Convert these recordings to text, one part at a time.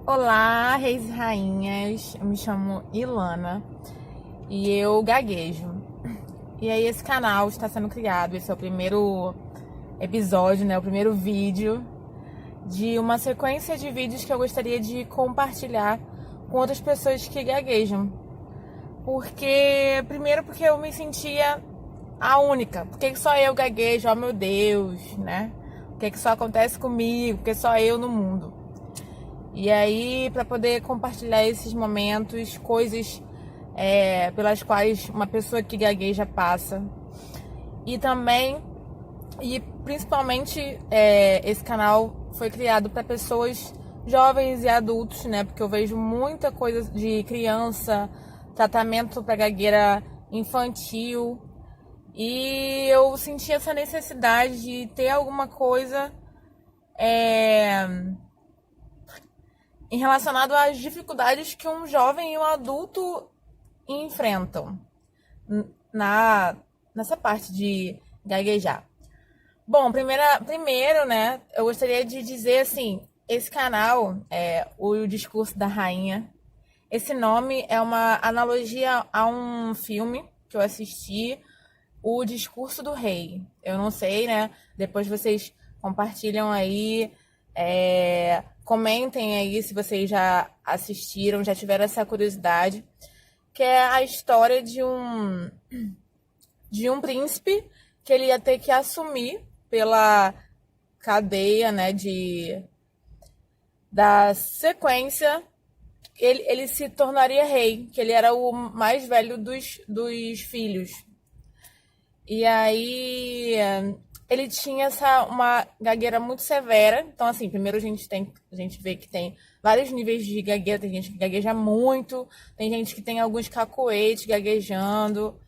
Olá, reis e rainhas. Eu me chamo Ilana e eu gaguejo. E aí esse canal está sendo criado, esse é o primeiro episódio, né, o primeiro vídeo de uma sequência de vídeos que eu gostaria de compartilhar com outras pessoas que gaguejam. Porque eu me sentia a única. Por que só eu gaguejo? Oh meu Deus, né? Por que só acontece comigo? Por que só eu no mundo? E aí, para poder compartilhar esses momentos, coisas pelas quais uma pessoa que gagueja passa. E também, e principalmente, esse canal foi criado para pessoas jovens e adultos, né? Porque eu vejo muita coisa de criança, tratamento para gagueira infantil. E eu senti essa necessidade de ter alguma coisa em relacionado às dificuldades que um jovem e um adulto enfrentam nessa parte de gaguejar. Bom, primeiro, né, eu gostaria de dizer assim, esse canal é o Discurso da Rainha. Esse nome é uma analogia a um filme que eu assisti, O Discurso do Rei. Eu não sei, né? Depois vocês compartilham aí, comentem aí se vocês já assistiram, já tiveram essa curiosidade, que é a história de um príncipe que ele ia ter que assumir pela cadeia, né, da sequência. Ele se tornaria rei, que ele era o mais velho dos filhos. E aí ele tinha uma gagueira muito severa. Então, assim, primeiro a gente vê que tem vários níveis de gagueira. Tem gente que gagueja muito, tem gente que tem alguns cacoetes gaguejando,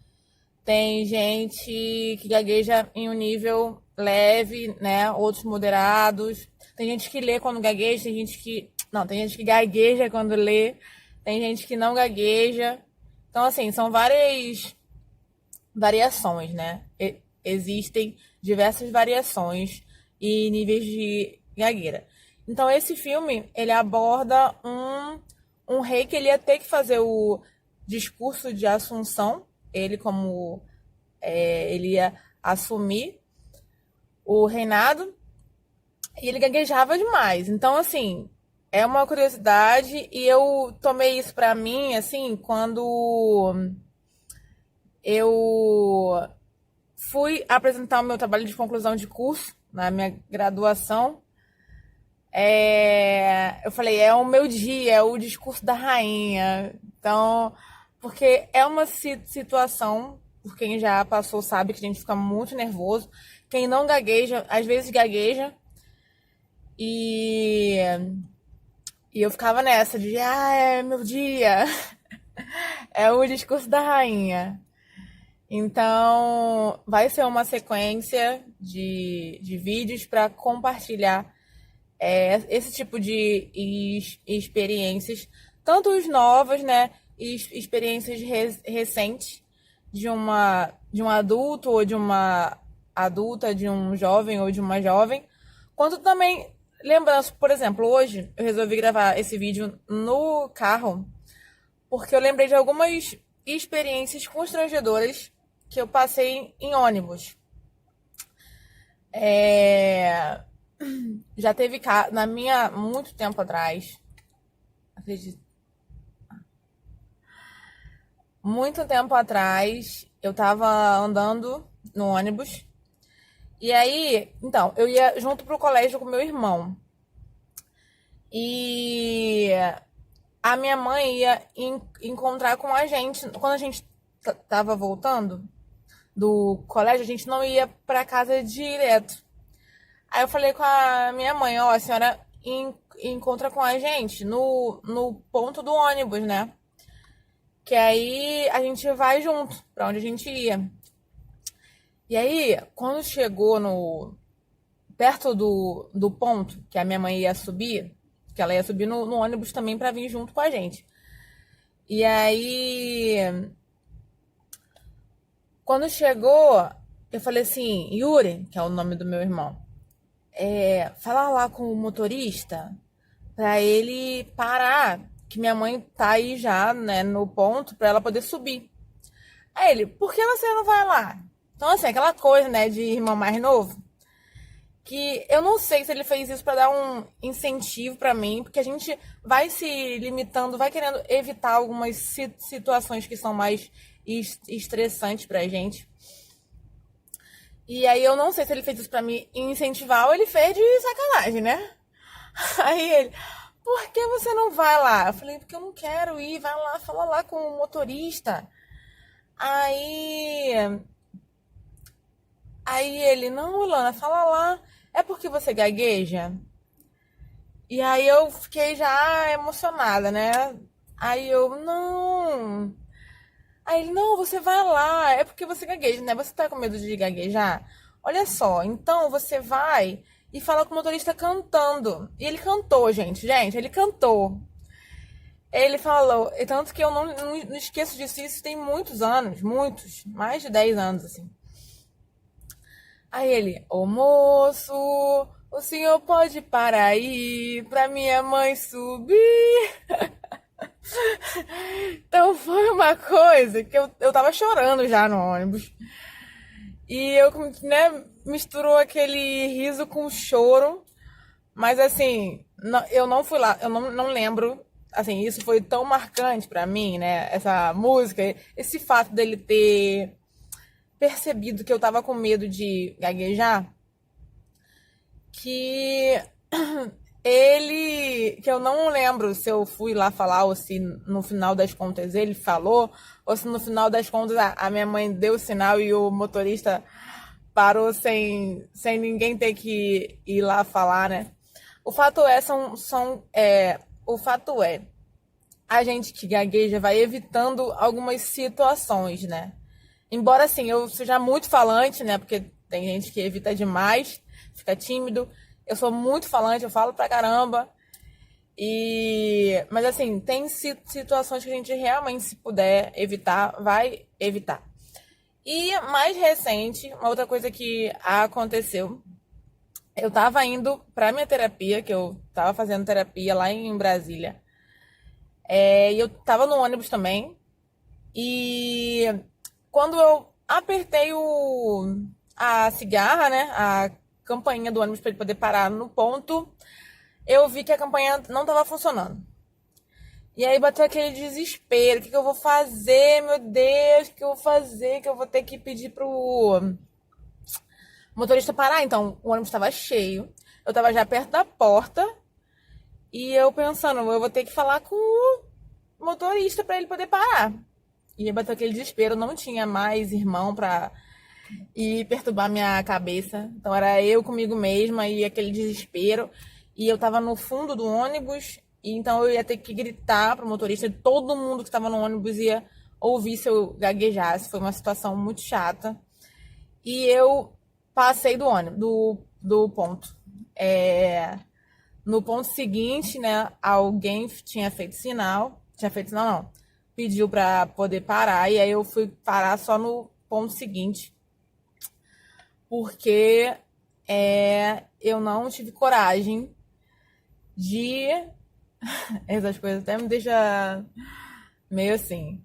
tem gente que gagueja em um nível leve, né? Outros moderados. Tem gente que lê quando gagueja, tem gente que. Não, tem gente que gagueja quando lê, tem gente que não gagueja. Então, assim, são várias variações, né? Existem diversas variações e níveis de gagueira. Então, esse filme, ele aborda um rei que ele ia ter que fazer o discurso de assunção. Ele ia assumir o reinado e ele gaguejava demais. Então, assim, é uma curiosidade e eu tomei isso pra mim, assim, quando eu fui apresentar o meu trabalho de conclusão de curso na minha graduação. Eu falei, é o meu dia, é o discurso da rainha. Então, porque é uma situação, por quem já passou sabe que a gente fica muito nervoso. Quem não gagueja, às vezes gagueja. E, e eu ficava nessa de, é meu dia, é o discurso da rainha. Então, vai ser uma sequência de vídeos para compartilhar esse tipo de experiências, tanto os novos, né, e experiências recentes de um adulto ou de uma adulta, de um jovem ou de uma jovem, quanto também lembranças. Por exemplo, hoje eu resolvi gravar esse vídeo no carro porque eu lembrei de algumas experiências constrangedoras que eu passei em ônibus. Já teve muito tempo atrás, acredito, muito tempo atrás, eu tava andando no ônibus e aí, então, eu ia junto pro colégio com meu irmão e a minha mãe ia encontrar com a gente quando a gente tava voltando do colégio. A gente não ia pra casa direto. Aí eu falei com a minha mãe, ó, a senhora encontra com a gente no ponto do ônibus, né? Que aí a gente vai junto pra onde a gente ia. E aí, quando chegou perto do ponto que a minha mãe ia subir, que ela ia subir no ônibus também pra vir junto com a gente. E aí, quando chegou, eu falei assim, Yuri, que é o nome do meu irmão, fala lá com o motorista pra ele parar, que minha mãe tá aí já, né, no ponto pra ela poder subir. Aí ele, por que você não vai lá? Então, assim, aquela coisa, né, de irmão mais novo, que eu não sei se ele fez isso pra dar um incentivo pra mim, porque a gente vai se limitando, vai querendo evitar algumas situações que são mais estressantes pra gente. E aí eu não sei se ele fez isso pra me incentivar ou ele fez de sacanagem, né? Aí ele, por que você não vai lá? Eu falei, porque eu não quero ir, vai lá, fala lá com o motorista. Aí, aí ele, não, Ilana, fala lá, é porque você gagueja? E aí eu fiquei já emocionada, né? Aí eu, não. Aí ele, não, você vai lá, é porque você gagueja, né? Você tá com medo de gaguejar? Olha só, então você vai e fala com o motorista cantando. E ele cantou, gente. Gente, ele cantou. Ele falou, e tanto que eu não esqueço disso, isso tem muitos anos, muitos, mais de 10 anos, assim. Aí ele, ô moço, o senhor pode parar aí pra minha mãe subir? Então foi uma coisa que eu tava chorando já no ônibus. E eu, né, misturou aquele riso com choro. Mas assim, eu não fui lá, eu não lembro. Assim, isso foi tão marcante pra mim, né? Essa música, esse fato dele ter percebido que eu tava com medo de gaguejar, que que eu não lembro se eu fui lá falar ou se no final das contas ele falou, ou se no final das contas a minha mãe deu o sinal e o motorista parou sem ninguém ter que ir lá falar, né? O fato é, o fato é, a gente que gagueja vai evitando algumas situações, né? Embora assim, eu seja muito falante, né? Porque tem gente que evita demais, fica tímido. Eu sou muito falante, eu falo pra caramba. Mas assim, tem situações que a gente realmente, se puder evitar, vai evitar. E mais recente, uma outra coisa que aconteceu, eu tava indo pra minha terapia, que eu tava fazendo terapia lá em Brasília. E eu tava no ônibus também. E quando eu apertei a cigarra, né? A campainha do ônibus para ele poder parar no ponto, eu vi que a campainha não estava funcionando. E aí bateu aquele desespero. O que eu vou fazer, meu Deus? O que eu vou fazer? Que eu vou ter que pedir pro motorista parar. Então, o ônibus estava cheio. Eu estava já perto da porta. E eu pensando, eu vou ter que falar com o motorista para ele poder parar. E aí bateu aquele desespero. Não tinha mais irmão para ir perturbar minha cabeça. Então, era eu comigo mesma e aquele desespero. E eu tava no fundo do ônibus. E então eu ia ter que gritar pro motorista. Todo mundo que estava no ônibus ia ouvir se eu gaguejasse. Foi uma situação muito chata. E eu passei do ônibus, do ponto. No ponto seguinte, né, alguém tinha feito sinal. Tinha feito sinal, não. Pediu para poder parar. E aí eu fui parar só no ponto seguinte. Porque eu não tive coragem de. Essas coisas até me deixam meio assim.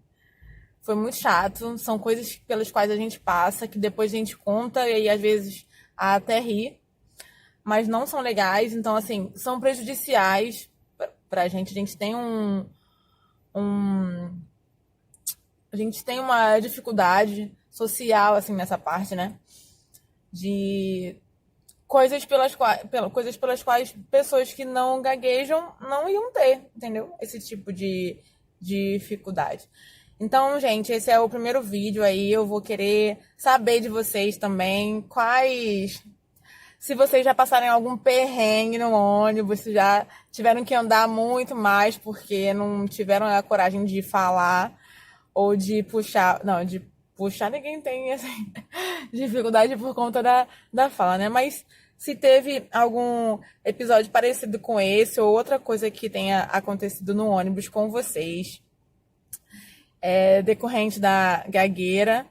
Foi muito chato. São coisas pelas quais a gente passa, que depois a gente conta e aí às vezes até ri, mas não são legais. Então, assim, são prejudiciais pra gente. A gente tem um. A gente tem uma dificuldade social, assim, nessa parte, né? De coisas pelas quais pessoas que não gaguejam não iam ter, entendeu? Esse tipo de dificuldade. Então, gente, esse é o primeiro vídeo aí. Eu vou querer saber de vocês também se vocês já passaram algum perrengue no ônibus, se já tiveram que andar muito mais porque não tiveram a coragem de falar ou de puxar. Não, de puxar ninguém tem assim, dificuldade por conta da fala, né? Mas se teve algum episódio parecido com esse ou outra coisa que tenha acontecido no ônibus com vocês, decorrente da gagueira.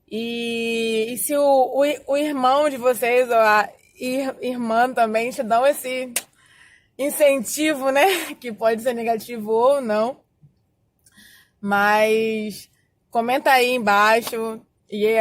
E se o irmão de vocês ou a irmã também te dão incentivo, né? Que pode ser negativo ou não. Mas comenta aí embaixo e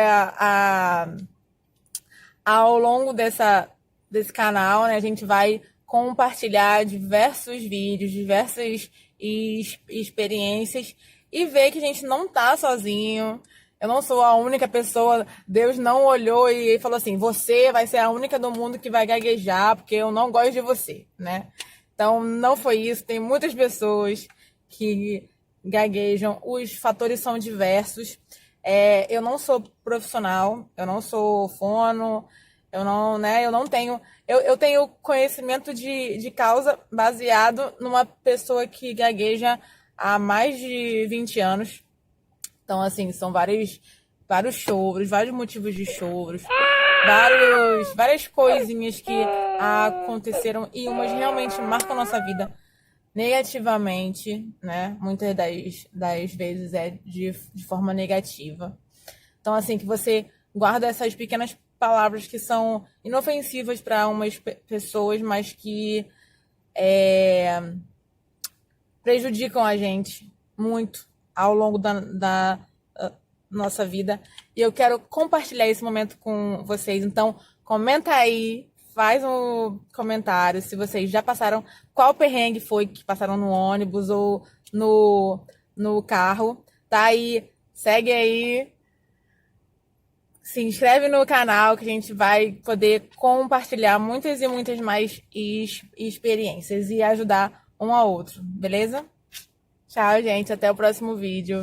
ao longo desse canal, né, a gente vai compartilhar diversos vídeos, diversas experiências e ver que a gente não tá sozinho. Eu não sou a única pessoa. Deus não olhou e falou assim: você vai ser a única do mundo que vai gaguejar, porque eu não gosto de você, né? Então, não foi isso. Tem muitas pessoas que gaguejam. Os fatores são diversos. Eu não sou profissional, eu não sou fono, eu não, né? Eu não tenho. Eu tenho conhecimento de causa baseado numa pessoa que gagueja há mais de 20 anos. Então, assim, são vários choros, vários motivos de choros, várias coisinhas que aconteceram e umas realmente marcam a nossa vida negativamente, né? Muitas das vezes é de forma negativa. Então, assim, que você guarda essas pequenas palavras que são inofensivas para umas pessoas, mas que prejudicam a gente muito ao longo da nossa vida. E eu quero compartilhar esse momento com vocês. Então, comenta aí, faz um comentário se vocês já passaram, qual perrengue foi que passaram no ônibus ou no carro. Tá aí, segue aí, se inscreve no canal que a gente vai poder compartilhar muitas e muitas mais experiências e ajudar um ao outro, beleza? Tchau, gente. Até o próximo vídeo.